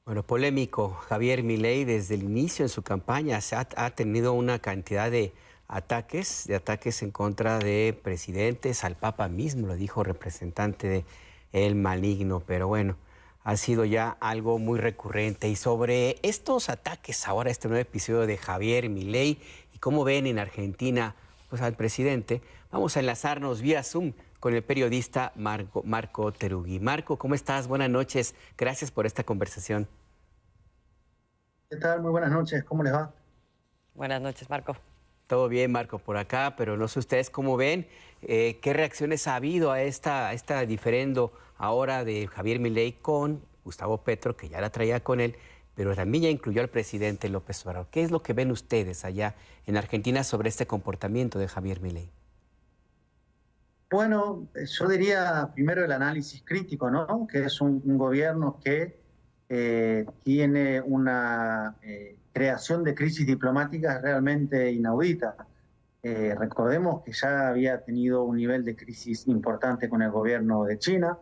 Bueno, polémico. Javier Milei desde el inicio en su campaña ha tenido una cantidad de ataques en contra de presidentes, al Papa mismo, lo dijo representante de El Maligno, pero bueno, ha sido ya algo muy recurrente. Y sobre estos ataques, ahora este nuevo episodio de Javier Milei y cómo ven en Argentina pues, al presidente, vamos a enlazarnos vía Zoom con el periodista Marco Otterugui. Marco, ¿cómo estás? Buenas noches. Gracias por esta conversación. ¿Qué tal? Muy buenas noches. ¿Cómo les va? Buenas noches, Marco. Todo bien, Marco, por acá, pero no sé ustedes cómo ven, qué reacciones ha habido a esta diferendo ahora de Javier Milei con Gustavo Petro, que ya la traía con él, pero también ya incluyó al presidente López Obrador. ¿Qué es lo que ven ustedes allá en Argentina sobre este comportamiento de Javier Milei? Bueno, yo diría primero el análisis crítico, ¿no? Que es un gobierno que tiene una creación de crisis diplomáticas realmente inaudita. Recordemos que ya había tenido un nivel de crisis importante con el gobierno de China,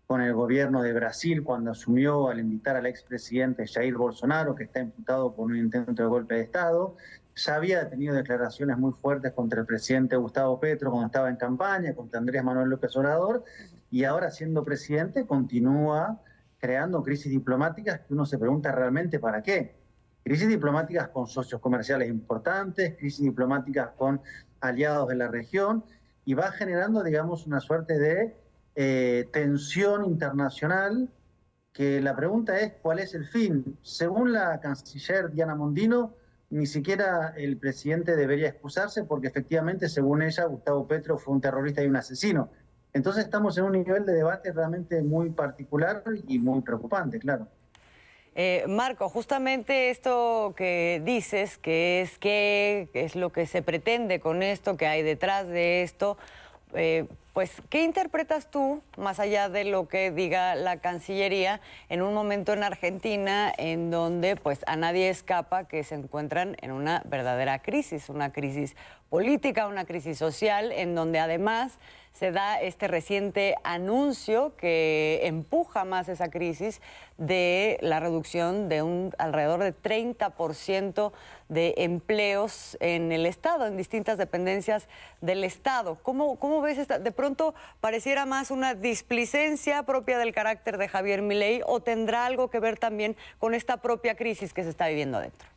con el gobierno de Brasil cuando asumió al invitar al expresidente Jair Bolsonaro, que está imputado por un intento de golpe de Estado. Ya había tenido declaraciones muy fuertes contra el presidente Gustavo Petro cuando estaba en campaña, contra Andrés Manuel López Obrador, y ahora siendo presidente continúa creando crisis diplomáticas que uno se pregunta realmente para qué. Crisis diplomáticas con socios comerciales importantes, crisis diplomáticas con aliados de la región, y va generando, digamos, una suerte de tensión internacional que la pregunta es ¿cuál es el fin? Según la canciller Diana Mondino, ni siquiera el presidente debería excusarse porque efectivamente, según ella, Gustavo Petro fue un terrorista y un asesino. Entonces estamos en un nivel de debate realmente muy particular y muy preocupante, claro. Marco, justamente esto que dices, qué es lo que se pretende con esto, qué hay detrás de esto, pues, ¿qué interpretas tú, más allá de lo que diga la Cancillería, en un momento en Argentina en donde pues a nadie escapa que se encuentran en una verdadera crisis, una crisis política, una crisis social, en donde además se da este reciente anuncio que empuja más esa crisis de la reducción de alrededor de 30% de empleos en el Estado, en distintas dependencias del Estado? ¿Cómo ves esta? De pronto pareciera más una displicencia propia del carácter de Javier Milei, ¿o tendrá algo que ver también con esta propia crisis que se está viviendo adentro?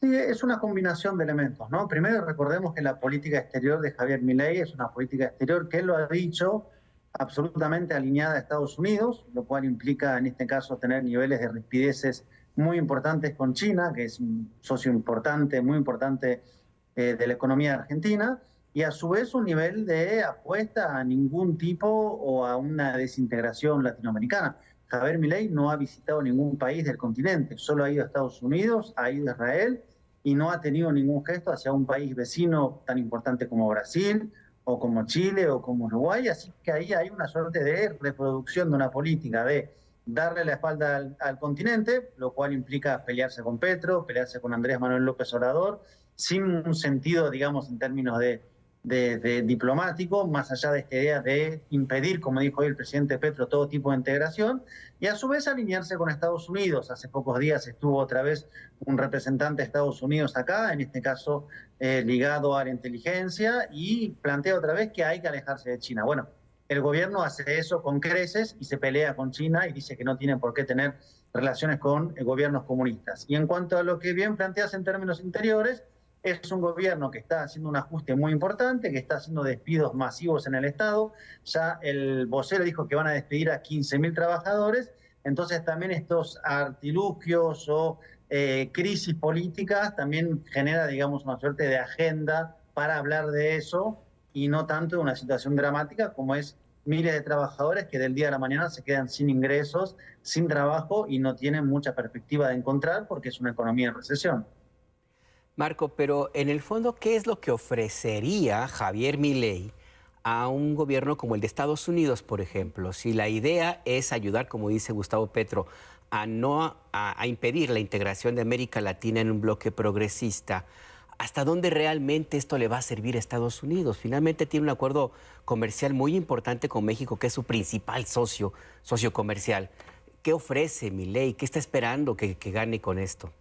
Sí, es una combinación de elementos, ¿no? Primero, recordemos que la política exterior de Javier Milei es una política exterior que él lo ha dicho absolutamente alineada a Estados Unidos, lo cual implica en este caso tener niveles de rispideces muy importantes con China, que es un socio importante, muy importante de la economía argentina, y a su vez un nivel de apuesta a ningún tipo o a una desintegración latinoamericana. Javier Milei no ha visitado ningún país del continente, solo ha ido a Estados Unidos, ha ido a Israel, y no ha tenido ningún gesto hacia un país vecino tan importante como Brasil, o como Chile, o como Uruguay, así que ahí hay una suerte de reproducción de una política de darle la espalda al continente, lo cual implica pelearse con Petro, pelearse con Andrés Manuel López Obrador, sin un sentido, digamos, en términos de diplomático, más allá de esta idea de impedir, como dijo hoy el presidente Petro, todo tipo de integración, y a su vez alinearse con Estados Unidos. Hace pocos días estuvo otra vez un representante de Estados Unidos acá, en este caso ligado a la inteligencia, y plantea otra vez que hay que alejarse de China. Bueno, el gobierno hace eso con creces y se pelea con China y dice que no tienen por qué tener relaciones con gobiernos comunistas. Y en cuanto a lo que bien planteas en términos interiores, es un gobierno que está haciendo un ajuste muy importante, que está haciendo despidos masivos en el Estado. Ya el vocero dijo que van a despedir a 15.000 trabajadores. Entonces también estos artilugios o crisis políticas también genera, digamos, una suerte de agenda para hablar de eso y no tanto de una situación dramática como es miles de trabajadores que del día a la mañana se quedan sin ingresos, sin trabajo y no tienen mucha perspectiva de encontrar porque es una economía en recesión. Marco, pero en el fondo, ¿qué es lo que ofrecería Javier Milei a un gobierno como el de Estados Unidos, por ejemplo? Si la idea es ayudar, como dice Gustavo Petro, a impedir la integración de América Latina en un bloque progresista, ¿hasta dónde realmente esto le va a servir a Estados Unidos? Finalmente tiene un acuerdo comercial muy importante con México, que es su principal socio comercial. ¿Qué ofrece Milei? ¿Qué está esperando que gane con esto?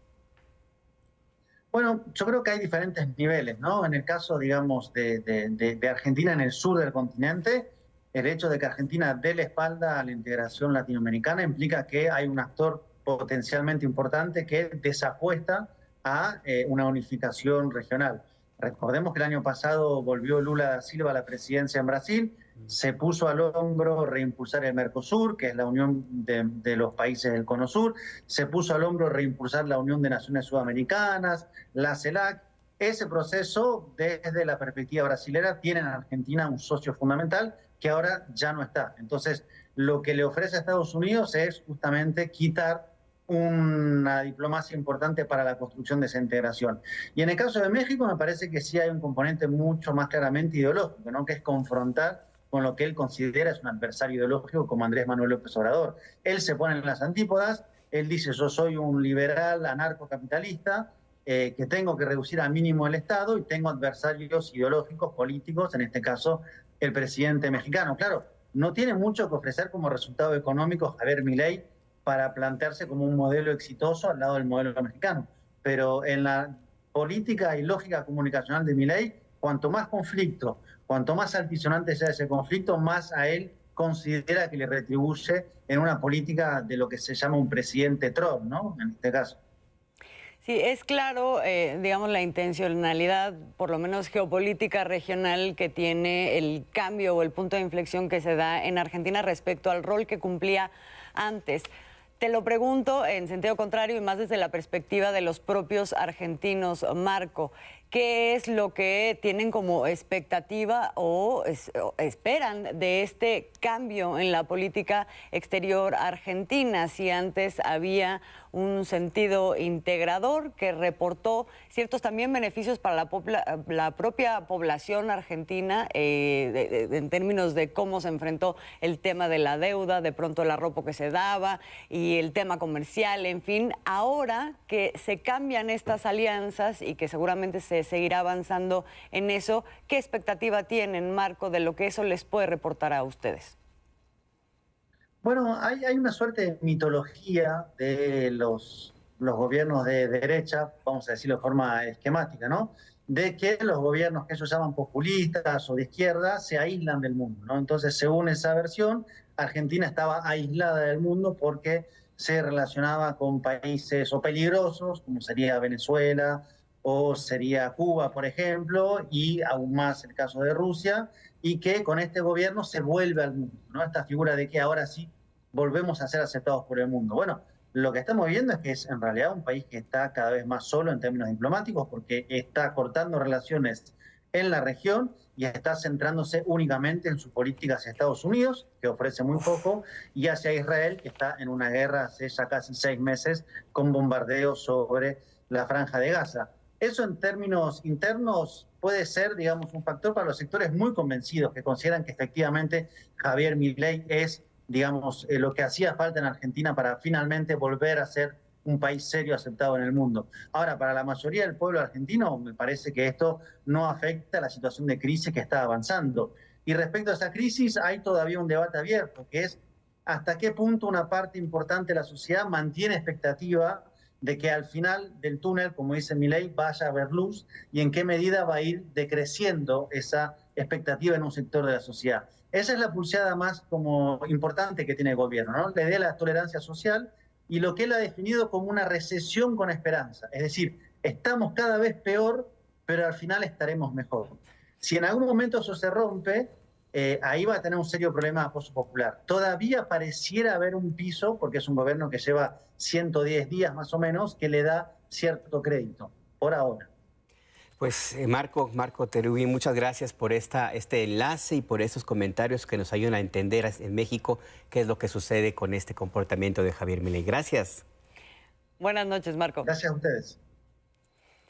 Bueno, yo creo que hay diferentes niveles, ¿no? En el caso, digamos, de Argentina en el sur del continente, el hecho de que Argentina dé la espalda a la integración latinoamericana implica que hay un actor potencialmente importante que desapuesta a una unificación regional. Recordemos que el año pasado volvió Lula da Silva a la presidencia en Brasil, se puso al hombro reimpulsar el Mercosur, que es la unión de los países del Cono Sur, se puso al hombro reimpulsar la Unión de Naciones Sudamericanas, la CELAC. Ese proceso, desde la perspectiva brasilera, tiene en Argentina un socio fundamental que ahora ya no está. Entonces, lo que le ofrece a Estados Unidos es justamente quitar una diplomacia importante para la construcción de esa integración. Y en el caso de México me parece que sí hay un componente mucho más claramente ideológico, ¿no? Que es confrontar con lo que él considera es un adversario ideológico como Andrés Manuel López Obrador. Él se pone en las antípodas, él dice yo soy un liberal anarcocapitalista, que tengo que reducir al mínimo el Estado y tengo adversarios ideológicos, políticos, en este caso el presidente mexicano. Claro, no tiene mucho que ofrecer como resultado económico Javier Milei para plantearse como un modelo exitoso al lado del modelo mexicano. Pero en la política y lógica comunicacional de Milei, cuanto más conflicto, cuanto más altisonante sea ese conflicto, más a él considera que le retribuye en una política de lo que se llama un presidente troll, ¿no? En este caso. Sí, es claro, digamos, la intencionalidad, por lo menos geopolítica regional, que tiene el cambio o el punto de inflexión que se da en Argentina respecto al rol que cumplía antes. Te lo pregunto en sentido contrario y más desde la perspectiva de los propios argentinos, Marco. ¿Qué es lo que tienen como expectativa o esperan de este cambio en la política exterior argentina? Si antes había un sentido integrador que reportó ciertos también beneficios para la propia población argentina en términos de cómo se enfrentó el tema de la deuda, de pronto el arropo que se daba y el tema comercial, en fin. Ahora que se cambian estas alianzas y que seguramente se seguirá avanzando en eso, ¿qué expectativa tienen, Marco, de lo que eso les puede reportar a ustedes? Bueno, hay una suerte de mitología de los gobiernos de derecha, vamos a decirlo de forma esquemática, ¿no? De que los gobiernos que ellos llaman populistas o de izquierda se aíslan del mundo, ¿no? Entonces, según esa versión, Argentina estaba aislada del mundo porque se relacionaba con países o peligrosos, como sería Venezuela o sería Cuba, por ejemplo, y aún más el caso de Rusia, y que con este gobierno se vuelve al mundo, ¿no? Esta figura de que ahora sí volvemos a ser aceptados por el mundo. Bueno, lo que estamos viendo es que es en realidad un país que está cada vez más solo en términos diplomáticos porque está cortando relaciones en la región y está centrándose únicamente en su política hacia Estados Unidos, que ofrece muy poco, y hacia Israel, que está en una guerra hace ya casi 6 meses con bombardeos sobre la Franja de Gaza. Eso en términos internos puede ser, digamos, un factor para los sectores muy convencidos que consideran que efectivamente Javier Milei es, digamos, lo que hacía falta en Argentina para finalmente volver a ser un país serio aceptado en el mundo. Ahora, para la mayoría del pueblo argentino, me parece que esto no afecta a la situación de crisis que está avanzando. Y respecto a esa crisis, hay todavía un debate abierto, que es hasta qué punto una parte importante de la sociedad mantiene expectativa de que al final del túnel, como dice Milei, vaya a haber luz y en qué medida va a ir decreciendo esa expectativa en un sector de la sociedad. Esa es la pulseada más como importante que tiene el gobierno, ¿no? La idea de la tolerancia social y lo que él ha definido como una recesión con esperanza. Es decir, estamos cada vez peor, pero al final estaremos mejor. Si en algún momento eso se rompe, ahí va a tener un serio problema de apoyo popular. Todavía pareciera haber un piso, porque es un gobierno que lleva 110 días más o menos, que le da cierto crédito, por ahora. Pues Marco Terugui, muchas gracias por este enlace y por estos comentarios que nos ayudan a entender en México qué es lo que sucede con este comportamiento de Javier Milei. Gracias. Buenas noches, Marco. Gracias a ustedes.